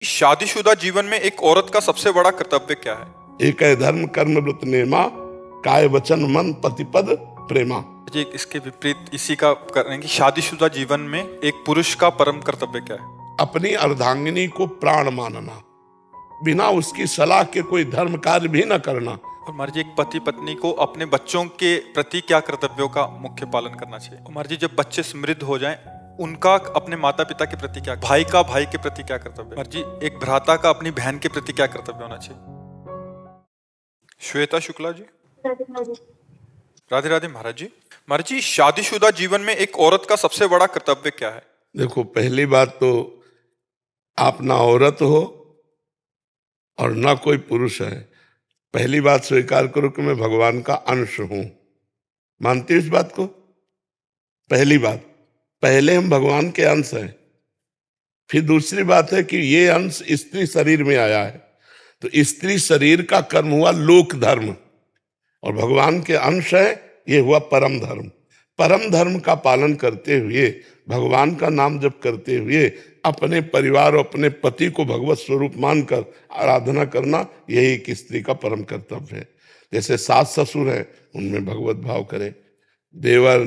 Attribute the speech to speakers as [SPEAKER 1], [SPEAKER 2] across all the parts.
[SPEAKER 1] शादीशुदा जीवन में एक औरत का सबसे बड़ा कर्तव्य क्या है?
[SPEAKER 2] एक है धर्म कर्म व्रत नेमा, काय वचन मन पतिपद प्रेमा।
[SPEAKER 1] जी, इसके विपरीत इसी का करें कि शादीशुदा जीवन में एक पुरुष का परम कर्तव्य क्या है?
[SPEAKER 2] अपनी अर्धांगिनी को प्राण मानना, बिना उसकी सलाह के कोई धर्म कार्य भी न करना।
[SPEAKER 1] और महाराज जी, एक पति पत्नी को अपने बच्चों के प्रति क्या कर्तव्यों का मुख्य पालन करना चाहिए? और महाराज जी, जब बच्चे समृद्ध हो जाएं, उनका अपने माता पिता के प्रति क्या, भाई का भाई के प्रति क्या कर्तव्य? महाराज जी, एक भ्राता का अपनी बहन के प्रति क्या कर्तव्य होना चाहिए? श्वेता शुक्ला जी। राधे राधे महाराज जी। महाराज जी, शादीशुदा जीवन में एक औरत का सबसे बड़ा कर्तव्य क्या है?
[SPEAKER 2] देखो, पहली बात तो आप ना औरत हो और ना कोई पुरुष है। पहली बात स्वीकार करो कि मैं भगवान का अंश हूं। मानती हो इस बात को? पहली बात, पहले हम भगवान के अंश हैं। फिर दूसरी बात है कि ये अंश स्त्री शरीर में आया है, तो स्त्री शरीर का कर्म हुआ लोक धर्म, और भगवान के अंश है, ये हुआ परम धर्म। परम धर्म का पालन करते हुए, भगवान का नाम जप करते हुए, अपने परिवार और अपने पति को भगवत स्वरूप मानकर आराधना करना, यही एक स्त्री का परम कर्तव्य है। जैसे सास ससुर है, उनमें भगवत भाव करे, देवर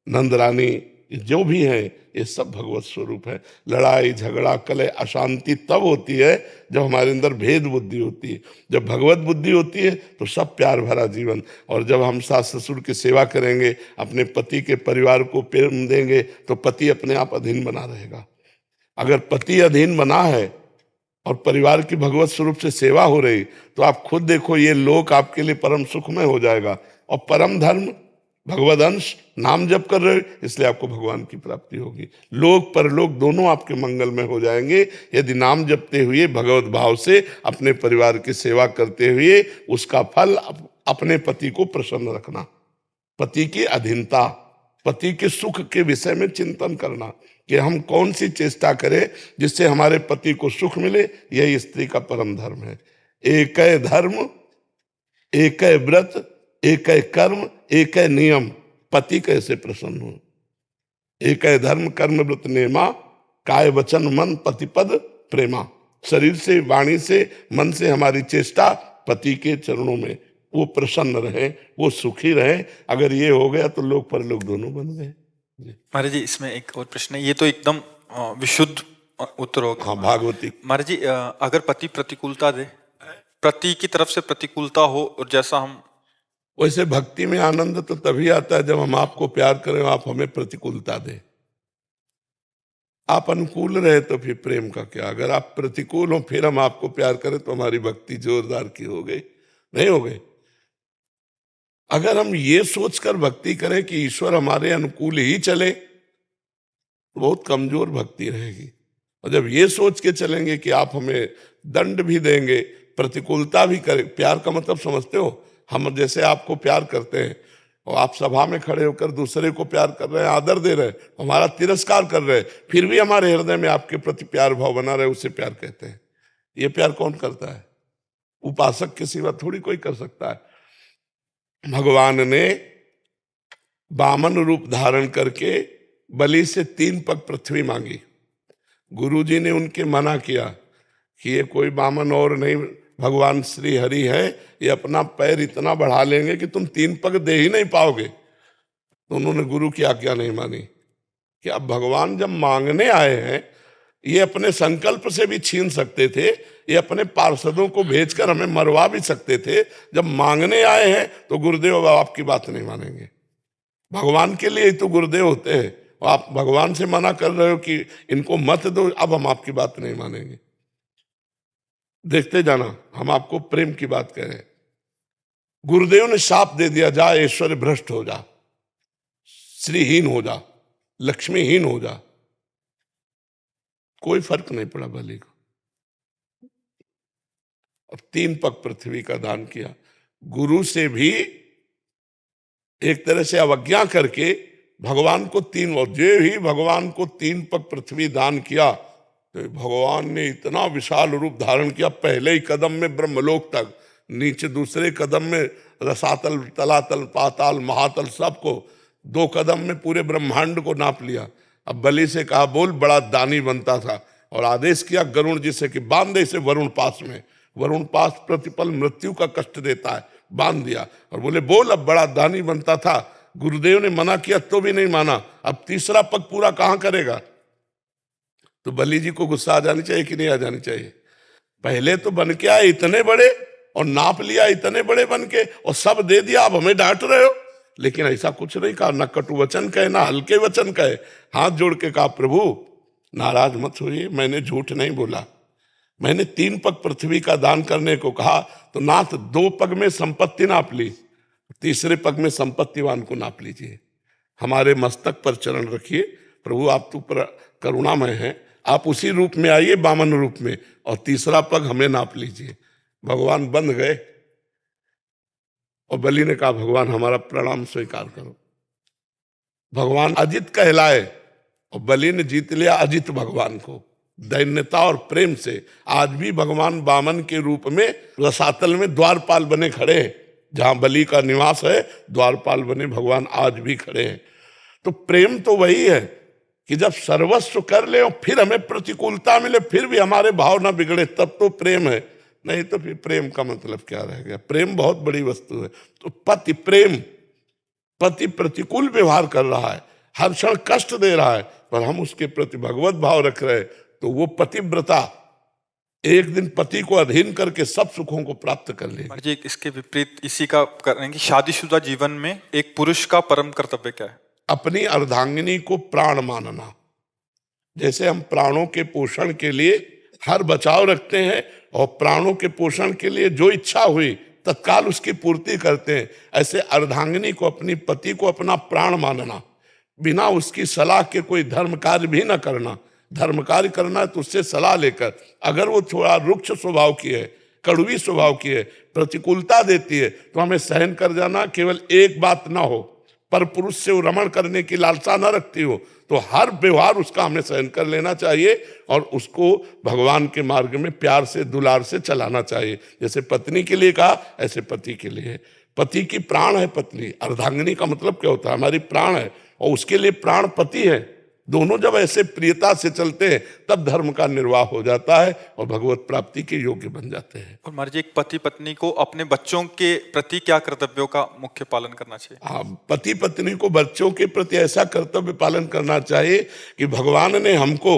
[SPEAKER 2] नंद रानी जो भी हैं, ये सब भगवत स्वरूप है। लड़ाई झगड़ा कलह अशांति तब होती है जब हमारे अंदर भेद बुद्धि होती है। जब भगवत बुद्धि होती है तो सब प्यार भरा जीवन। और जब हम सास ससुर की सेवा करेंगे, अपने पति के परिवार को प्रेम देंगे, तो पति अपने आप अधीन बना रहेगा। अगर पति अधीन बना है और परिवार की भगवत स्वरूप से सेवा हो रही, तो आप खुद देखो, ये लोक आपके लिए परम सुखमय हो जाएगा। और परम धर्म भगवद अंश, नाम जप कर रहे हो, इसलिए आपको भगवान की प्राप्ति होगी। लोक परलोक दोनों आपके मंगल में हो जाएंगे यदि नाम जपते हुए भगवत भाव से अपने परिवार की सेवा करते हुए उसका फल अपने पति को प्रसन्न रखना, पति की अधीनता, पति के सुख के विषय में चिंतन करना कि हम कौन सी चेष्टा करें जिससे हमारे पति को सुख मिले। यही स्त्री का परम धर्म है। एक है धर्म, एक है व्रत, एक है कर्म, एक है नियम, पति कैसे प्रसन्न हो। एक है धर्म कर्म व्रत नेमा, काय वचन मन पतिपद प्रेमा। शरीर से, वाणी से, मन से हमारी चेष्टा पति के चरणों में, वो प्रसन्न रहे, वो सुखी रहे। अगर ये हो गया तो लोक परलोक दोनों बन गए।
[SPEAKER 1] महाराज जी, इसमें एक और प्रश्न है, ये तो एकदम विशुद्ध उत्तर होगा।
[SPEAKER 2] हाँ, भागवती।
[SPEAKER 1] महाराज जी, अगर पति प्रतिकूलता दे, पति की तरफ से प्रतिकूलता हो, और जैसा हम,
[SPEAKER 2] वैसे भक्ति में आनंद तो तभी आता है जब हम आपको प्यार करें, आप हमें प्रतिकूलता दें। आप अनुकूल रहे तो फिर प्रेम का क्या। अगर आप प्रतिकूल हो फिर हम आपको प्यार करें तो हमारी भक्ति जोरदार की हो गई? नहीं हो गई। अगर हम ये सोचकर भक्ति करें कि ईश्वर हमारे अनुकूल ही चले, तो बहुत कमजोर भक्ति रहेगी। और जब ये सोच के चलेंगे कि आप हमें दंड भी देंगे, प्रतिकूलता भी करें, प्यार का मतलब समझते हो? हम जैसे आपको प्यार करते हैं और आप सभा में खड़े होकर दूसरे को प्यार कर रहे हैं, आदर दे रहे हैं, हमारा तिरस्कार कर रहे हैं, फिर भी हमारे हृदय में आपके प्रति प्यार भाव बना रहे, उसे प्यार कहते हैं। ये प्यार कौन करता है? उपासक के सिवा थोड़ी कोई कर सकता है। भगवान ने वामन रूप धारण करके बलि से 3 पग पृथ्वी मांगी। गुरुजी ने उनके मना किया कि ये कोई वामन और नहीं, भगवान श्री हरि है, ये अपना पैर इतना बढ़ा लेंगे कि तुम 3 पग दे ही नहीं पाओगे। तो उन्होंने गुरु की आज्ञा नहीं मानी कि अब भगवान जब मांगने आए हैं, ये अपने संकल्प से भी छीन सकते थे, ये अपने पार्षदों को भेजकर हमें मरवा भी सकते थे। जब मांगने आए हैं तो गुरुदेव आपकी बात नहीं मानेंगे। भगवान के लिए ही तो गुरुदेव होते हैं। आप भगवान से मना कर रहे हो कि इनको मत दो, अब हम आपकी बात नहीं मानेंगे। देखते जाना, हम आपको प्रेम की बात कह रहे हैं। गुरुदेव ने शाप दे दिया, जा ऐश्वर्य भ्रष्ट हो जा, श्रीहीन हो जा, लक्ष्मीहीन हो जा। कोई फर्क नहीं पड़ा बलि को, और 3 पग पृथ्वी का दान किया। गुरु से भी एक तरह से अवज्ञा करके भगवान को 3, और जो ही भगवान को 3 पग पृथ्वी दान किया तो भगवान ने इतना विशाल रूप धारण किया। पहले ही कदम में ब्रह्मलोक तक, नीचे दूसरे कदम में रसातल, तलातल, पाताल, महातल, सबको 2 कदम में पूरे ब्रह्मांड को नाप लिया। अब बलि से कहा, बोल बड़ा दानी बनता था, और आदेश किया गरुण जी से कि बांध दे इसे वरुण पास में। वरुण पास प्रतिपल मृत्यु का कष्ट देता है, बांध दिया और बोले बोल। अब बड़ा दानी बनता था, गुरुदेव ने मना किया तो भी नहीं माना, अब तीसरा पग पूरा कहां करेगा। तो बलि जी को गुस्सा आ जानी चाहिए कि नहीं आ जानी चाहिए। पहले तो बन के आए इतने बड़े और नाप लिया इतने बड़े बन के और सब दे दिया, अब हमें डांट रहे हो। लेकिन ऐसा कुछ नहीं कहा, ना कटु वचन कहे ना हल्के वचन कहे। हाथ जोड़ के कहा प्रभु नाराज मत होइए, मैंने झूठ नहीं बोला। मैंने 3 पग पृथ्वी का दान करने को कहा तो नाथ 2 पग में संपत्ति नाप ली, तीसरे पग में संपत्तिवान को नाप लीजिए। हमारे मस्तक पर चरण रखिए प्रभु, आप तो पर करुणामय हैं, आप उसी रूप में आइए वामन रूप में और तीसरा पग हमें नाप लीजिए। भगवान बंध गए और बलि ने कहा भगवान हमारा प्रणाम स्वीकार करो। भगवान अजित कहलाए और बलि ने जीत लिया अजित भगवान को दैन्यता और प्रेम से। आज भी भगवान वामन के रूप में रसातल में द्वारपाल बने खड़े हैं, जहां बलि का निवास है द्वारपाल बने भगवान आज भी खड़े हैं। तो प्रेम तो वही है कि जब सर्वस्व कर ले और फिर हमें प्रतिकूलता मिले फिर भी हमारे भाव ना बिगड़े, तब तो प्रेम है। नहीं तो फिर प्रेम का मतलब क्या रह गया। प्रेम बहुत बड़ी वस्तु है। तो पति प्रेम, पति प्रतिकूल व्यवहार कर रहा है, हर क्षण कष्ट दे रहा है, पर हम उसके प्रति भगवत भाव रख रहे हैं, तो वो पतिव्रता एक दिन पति को अधीन करके सब सुखों को प्राप्त कर लेगी।
[SPEAKER 1] जी इसके विपरीत इसी का करेंगे, शादीशुदा जीवन में एक पुरुष का परम कर्तव्य क्या है?
[SPEAKER 2] अपनी अर्धांगिनी को प्राण मानना। जैसे हम प्राणों के पोषण के लिए हर बचाव रखते हैं और प्राणों के पोषण के लिए जो इच्छा हुई तत्काल उसकी पूर्ति करते हैं, ऐसे अर्धांगिनी को अपनी पति को अपना प्राण मानना, बिना उसकी सलाह के कोई धर्म कार्य भी न करना। धर्म कार्य करना है तो उससे सलाह लेकर, अगर वो थोड़ा रुक्ष स्वभाव की है, कड़वी स्वभाव की है, प्रतिकूलता देती है तो हमें सहन कर जाना। केवल एक बात ना हो, पर पुरुष से वो रमण करने की लालसा न रखती हो तो हर व्यवहार उसका हमें सहन कर लेना चाहिए और उसको भगवान के मार्ग में प्यार से दुलार से चलाना चाहिए। जैसे पत्नी के लिए कहा ऐसे पति के लिए। पति की प्राण है पत्नी, अर्धांगिनी का मतलब क्या होता है, हमारी प्राण है और उसके लिए प्राण पति है। दोनों जब ऐसे प्रियता से चलते हैं तब धर्म का निर्वाह हो जाता है और भगवत प्राप्ति के योग्य बन जाते हैं।
[SPEAKER 1] और महाराज जी एक पति पत्नी को अपने बच्चों के प्रति क्या कर्तव्यों का मुख्य पालन करना चाहिए?
[SPEAKER 2] हाँ, पति पत्नी को बच्चों के प्रति ऐसा कर्तव्य पालन करना चाहिए कि भगवान ने हमको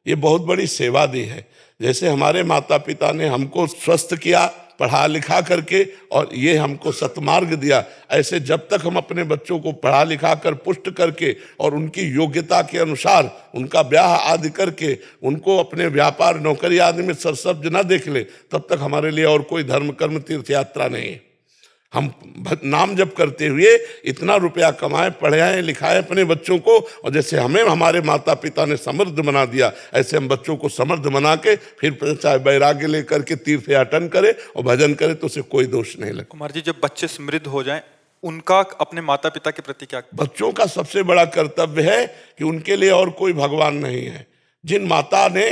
[SPEAKER 2] ये बहुत बड़ी सेवा दी है। जैसे हमारे माता पिता ने हमको स्वस्थ किया पढ़ा लिखा करके और ये हमको सतमार्ग दिया, ऐसे जब तक हम अपने बच्चों को पढ़ा लिखा कर पुष्ट करके और उनकी योग्यता के अनुसार उनका ब्याह आदि करके उनको अपने व्यापार नौकरी आदि में सरसब्ज न देख ले, तब तक हमारे लिए और कोई धर्म कर्म तीर्थ यात्रा नहीं है। हम नाम जप करते हुए इतना रुपया कमाए, पढ़ाए लिखाए अपने बच्चों को, और जैसे हमें हमारे माता पिता ने समृद्ध बना दिया ऐसे हम बच्चों को समृद्ध बना के फिर चाहे वैराग्य लेकर के तीर्थ याटन करे और भजन करे तो उसे कोई दोष नहीं लगता।
[SPEAKER 1] कुमार जी जब बच्चे समृद्ध हो जाएं उनका अपने माता पिता के प्रति क्या?
[SPEAKER 2] बच्चों का सबसे बड़ा कर्तव्य है कि उनके लिए और कोई भगवान नहीं है। जिन माता ने,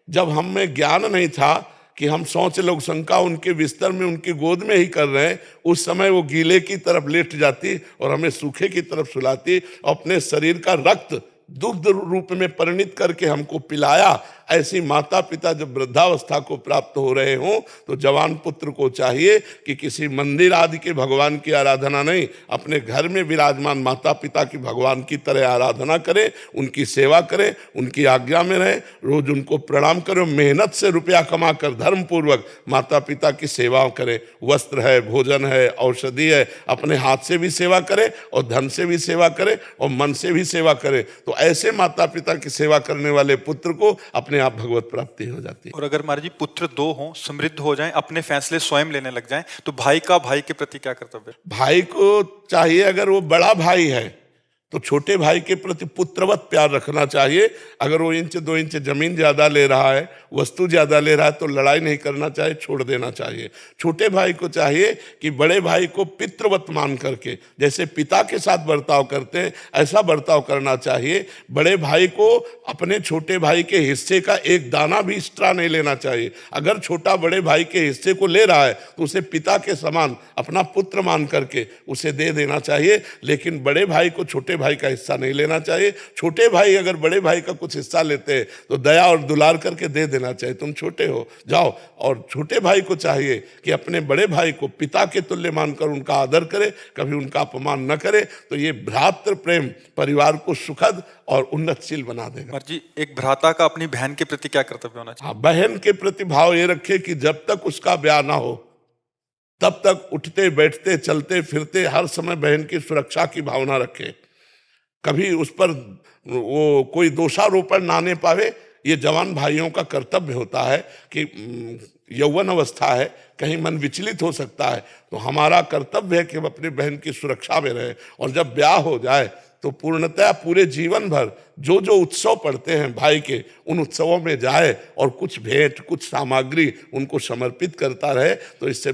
[SPEAKER 2] जब हम में ज्ञान नहीं था कि हम शौच लोग शंका उनके बिस्तर में उनकी गोद में ही कर रहे हैं, उस समय वो गीले की तरफ लेट जाती और हमें सूखे की तरफ सुलाती और अपने शरीर का रक्त दुग्ध रूप में परिणित करके हमको पिलाया। ऐसी माता पिता जब वृद्धावस्था को प्राप्त हो रहे हों तो जवान पुत्र को चाहिए कि किसी मंदिर आदि के भगवान की आराधना नहीं, अपने घर में विराजमान माता पिता की भगवान की तरह आराधना करें, उनकी सेवा करें, उनकी आज्ञा में रहें, रोज उनको प्रणाम करें, मेहनत से रुपया कमा कर धर्म पूर्वक माता पिता की सेवा करें। वस्त्र है, भोजन है, औषधि है, अपने हाथ से भी सेवा करें और धन से भी सेवा करें और मन से भी सेवा करें। तो ऐसे माता पिता की सेवा करने वाले पुत्र को अपने आप भगवत प्राप्ति हो जाती है।
[SPEAKER 1] और अगर महाराज जी पुत्र 2 हों, समृद्ध हो जाएं, अपने फैसले स्वयं लेने लग जाएं, तो भाई का भाई के प्रति क्या कर्तव्य?
[SPEAKER 2] भाई को चाहिए, अगर वो बड़ा भाई है तो छोटे भाई के प्रति पुत्रवत प्यार रखना चाहिए। अगर वो 1-2 इंच जमीन ज्यादा ले रहा है, वस्तु ज्यादा ले रहा है तो लड़ाई नहीं करना चाहिए, छोड़ देना चाहिए। छोटे भाई को चाहिए कि बड़े भाई को पितृवत मान करके जैसे पिता के साथ बर्ताव करते हैं ऐसा बर्ताव करना चाहिए। बड़े भाई को अपने छोटे भाई के हिस्से का एक दाना भी एक्स्ट्रा नहीं लेना चाहिए। अगर छोटा बड़े भाई के हिस्से को ले रहा है तो उसे पिता के समान अपना पुत्र मान करके उसे दे देना चाहिए। लेकिन बड़े भाई को छोटे भाई का हिस्सा नहीं लेना चाहिए। छोटे भाई अगर बड़े भाई का कुछ हिस्सा लेते हैं तो दया और दुलार करके दे देना चाहिए, तुम छोटे हो जाओ। और छोटे भाई को चाहिए कि अपने बड़े भाई को पिता के तुल्य मानकर उनका आदर करे, कभी उनका अपमान न करे। तो ये भ्रातृ प्रेम परिवार को सुखद और उन्नतशील बना देगा।
[SPEAKER 1] कुमार जी, एक भ्राता का अपनी बहन के प्रति क्या कर्तव्य होना चाहिए?
[SPEAKER 2] हाँ, बहन के प्रति भाव ये रखे कि जब तक उसका ब्याह ना हो तब तक उठते बैठते चलते फिरते हर समय बहन की सुरक्षा की भावना रखे, कभी उस पर वो कोई दोषारोपण ना आने पावे। ये जवान भाइयों का कर्तव्य होता है कि यौवन अवस्था है, कहीं मन विचलित हो सकता है, तो हमारा कर्तव्य है कि हम अपनी बहन की सुरक्षा में रहे। और जब ब्याह हो जाए तो पूर्णतः पूरे जीवन भर जो जो उत्सव पड़ते हैं भाई के, उन उत्सवों में जाए और कुछ भेंट कुछ सामग्री उनको समर्पित करता रहे। तो इससे